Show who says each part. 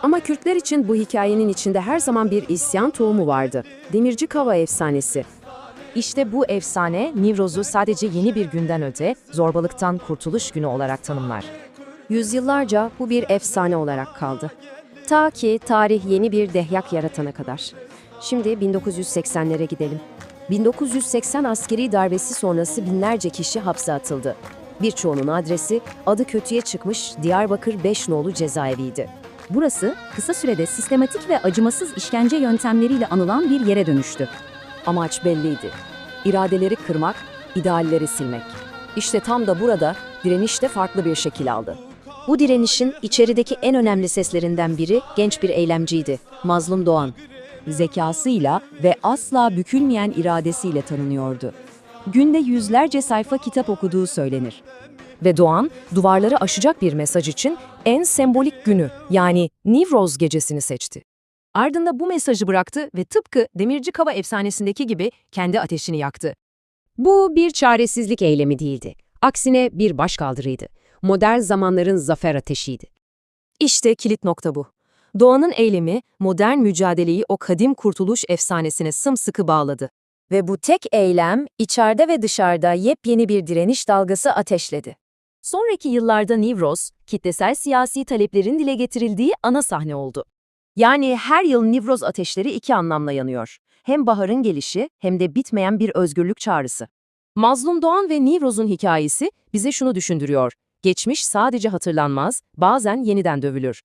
Speaker 1: Ama Kürtler için bu hikayenin içinde her zaman bir isyan tohumu vardı. Demirci Kava efsanesi.
Speaker 2: İşte bu efsane, Nivroz'u sadece yeni bir günden öte, zorbalıktan kurtuluş günü olarak tanımlar.
Speaker 1: Yüzyıllarca bu bir efsane olarak kaldı. Ta ki tarih yeni bir dehyak yaratana kadar. Şimdi 1980'lere gidelim. 1980 askeri darbesi sonrası binlerce kişi hapse atıldı. Birçoğunun adresi adı kötüye çıkmış Diyarbakır 5 nolu cezaeviydi.
Speaker 3: Burası kısa sürede sistematik ve acımasız işkence yöntemleriyle anılan bir yere dönüştü.
Speaker 1: Amaç belliydi. İradeleri kırmak, idealleri silmek. İşte tam da burada direniş de farklı bir şekil aldı. Bu direnişin içerideki en önemli seslerinden biri genç bir eylemciydi, Mazlum Doğan.
Speaker 3: Zekasıyla ve asla bükülmeyen iradesiyle tanınıyordu. Günde yüzlerce sayfa kitap okuduğu söylenir.
Speaker 2: Ve Doğan, duvarları aşacak bir mesaj için en sembolik günü, yani Nivroz gecesini seçti. Ardında bu mesajı bıraktı ve tıpkı Demirci Kava efsanesindeki gibi kendi ateşini yaktı.
Speaker 1: Bu bir çaresizlik eylemi değildi. Aksine bir başkaldırıydı. Modern zamanların zafer ateşiydi.
Speaker 2: İşte kilit nokta bu. Doğan'ın eylemi, modern mücadeleyi o kadim kurtuluş efsanesine sımsıkı bağladı. Ve bu tek eylem, içeride ve dışarıda yepyeni bir direniş dalgası ateşledi. Sonraki yıllarda Nivroz, kitlesel siyasi taleplerin dile getirildiği ana sahne oldu. Yani her yıl Nivroz ateşleri iki anlamla yanıyor. Hem baharın gelişi hem de bitmeyen bir özgürlük çağrısı. Mazlum Doğan ve Nivroz'un hikayesi bize şunu düşündürüyor. Geçmiş sadece hatırlanmaz, bazen yeniden dövülür.